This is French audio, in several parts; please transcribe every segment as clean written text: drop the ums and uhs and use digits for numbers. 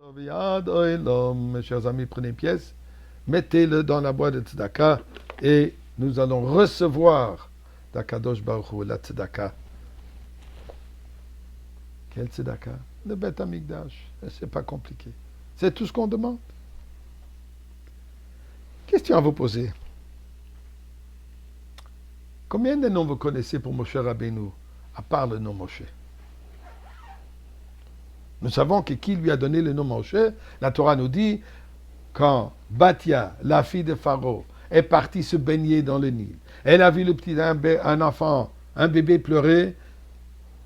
Mes chers amis, prenez une pièce, mettez-le dans la boîte de tzedaka et nous allons recevoir d'Akadosh Baruch Hu la tzedaka. Quel tzedaka? Le Beth Amikdash. C'est pas compliqué. C'est tout ce qu'on demande. Question à vous poser. Combien de noms vous connaissez pour Moshe Rabbeinu, à part le nom Moshe? Nous savons que qui lui a donné le nom Moshe? La Torah nous dit, quand Batia, la fille de Pharaon, est partie se baigner dans le Nil, elle a vu un enfant, un bébé pleurer,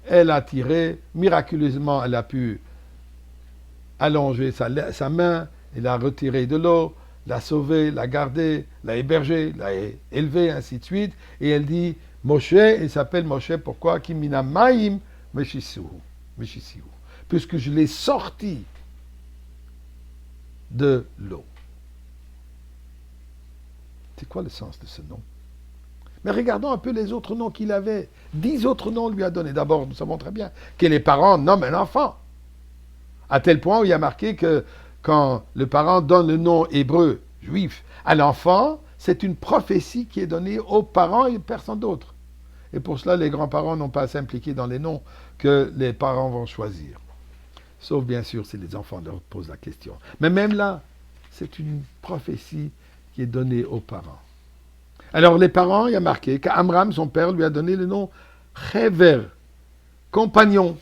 elle a tiré, miraculeusement elle a pu allonger sa main, elle a retiré de l'eau, l'a sauvé, l'a gardé, l'a hébergé, l'a élevé, ainsi de suite, et elle dit, Moshe, il s'appelle Moshe, pourquoi? Kimina Maim Meshisihu. Puisque je l'ai sorti de l'eau. C'est quoi le sens de ce nom? Mais regardons un peu les autres noms qu'il avait. 10 autres noms lui a donné. D'abord, nous savons très bien que les parents nomment un enfant. À tel point où il y a marqué que quand le parent donne le nom hébreu, juif, à l'enfant, c'est une prophétie qui est donnée aux parents et personne d'autre. Et pour cela, les grands-parents n'ont pas à s'impliquer dans les noms que les parents vont choisir. Sauf bien sûr si les enfants leur posent la question. Mais même là, c'est une prophétie qui est donnée aux parents. Alors les parents, il y a marqué qu'Amram, son père, lui a donné le nom Chever, compagnon.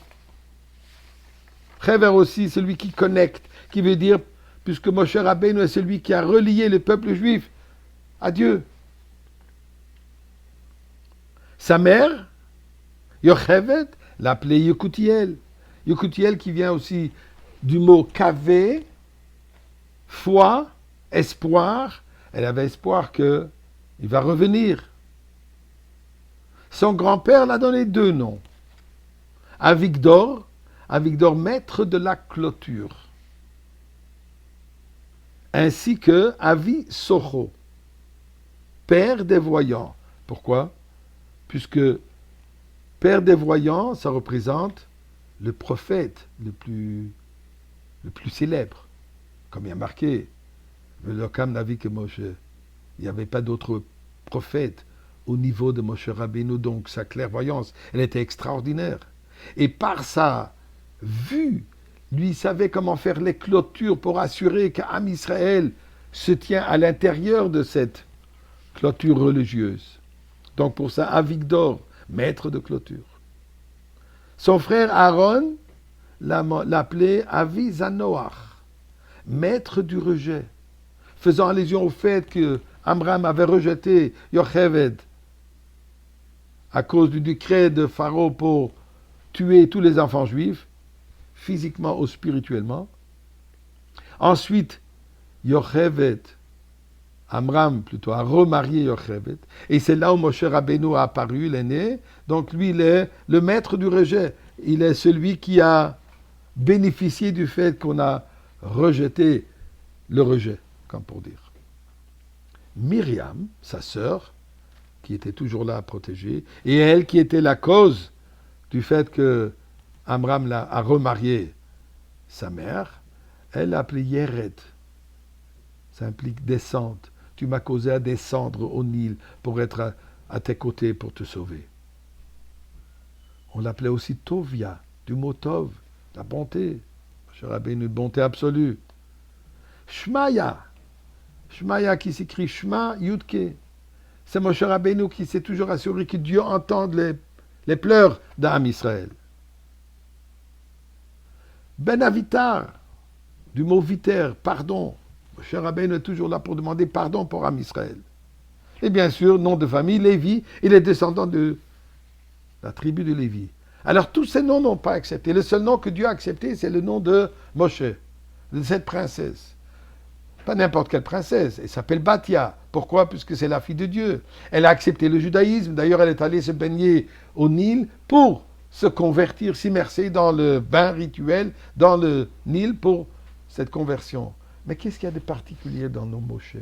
Chever aussi, celui qui connecte, qui veut dire, puisque Moshe Rabbeinu est celui qui a relié le peuple juif à Dieu. Sa mère, Yochevet, l'appelait Yekutiel. Yekutiel qui vient aussi du mot kavé, foi, espoir. Elle avait espoir qu'il va revenir. Son grand-père l'a donné 2 noms. Avigdor, maître de la clôture. Ainsi que Avi Socho, père des voyants. Pourquoi? Puisque père des voyants, ça représente le prophète le plus célèbre. Comme il y a marqué, Velokam Navi que Moshe. Il n'y avait pas d'autre prophète au niveau de Moshe Rabbeinu, donc sa clairvoyance, elle était extraordinaire. Et par sa vue, lui savait comment faire les clôtures pour assurer qu'Am Israël se tient à l'intérieur de cette clôture religieuse. Donc pour ça, Avigdor, maître de clôture. Son frère Aaron l'appelait Avi Zanoach, maître du rejet, faisant allusion au fait que Amram avait rejeté Yocheved à cause du décret de Pharaon pour tuer tous les enfants juifs, physiquement ou spirituellement. Ensuite, Amram plutôt, a remarié Yocheved, et c'est là où Moshe Rabbeinu a apparu, il est né. Donc lui, il est le maître du rejet. Il est celui qui a bénéficié du fait qu'on a rejeté le rejet, comme pour dire. Myriam, sa sœur, qui était toujours là à protéger, et elle qui était la cause du fait que Amram a remarié sa mère, elle l'a appelée Yeret. Ça implique descente. Tu m'as causé à descendre au Nil pour être à tes côtés pour te sauver. On l'appelait aussi Tovia, du mot Tov, la bonté. Je rappelle une bonté absolue. Shmaya qui s'écrit Shma Yudke. C'est Moshe Rabbeinu qui s'est toujours assuré que Dieu entende les pleurs d'Am Israël. Ben Avitar, du mot viter, pardon. Moshe Rabbeinu est toujours là pour demander pardon pour Am Israël. Et bien sûr, nom de famille, Lévi, il est descendant de la tribu de Lévi. Alors tous ces noms n'ont pas accepté. Le seul nom que Dieu a accepté, c'est le nom de Moshe, de cette princesse. Pas n'importe quelle princesse, elle s'appelle Batia. Pourquoi? Puisque c'est la fille de Dieu. Elle a accepté le judaïsme, d'ailleurs elle est allée se baigner au Nil pour se convertir, s'immerser dans le bain rituel, dans le Nil pour cette conversion. Mais qu'est-ce qu'il y a de particulier dans nos Moshe?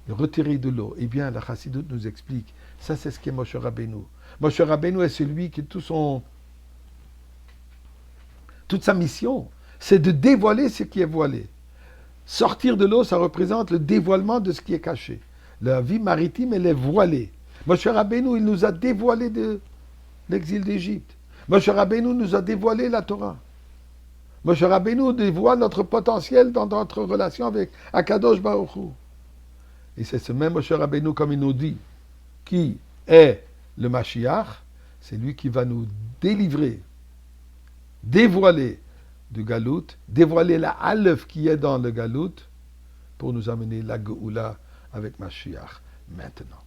Retirer de l'eau. Eh bien, la Chassidoute nous explique, ça c'est ce qu'est Moshe Rabbeinu. Moshe Rabbeinu est celui qui toute sa mission, c'est de dévoiler ce qui est voilé. Sortir de l'eau, ça représente le dévoilement de ce qui est caché. La vie maritime, elle est voilée. Moshe Rabbeinu, il nous a dévoilé de l'exil d'Égypte. Moshe Rabbeinu nous a dévoilé la Torah. Moshe Rabbeinu dévoile notre potentiel dans notre relation avec Akadosh Baruch Hu. Et c'est ce même Moshe Rabbeinu, comme il nous dit, qui est le Mashiach, c'est lui qui va nous délivrer, dévoiler du Galout, dévoiler la Aleph qui est dans le Galout, pour nous amener la Geoula avec Mashiach maintenant.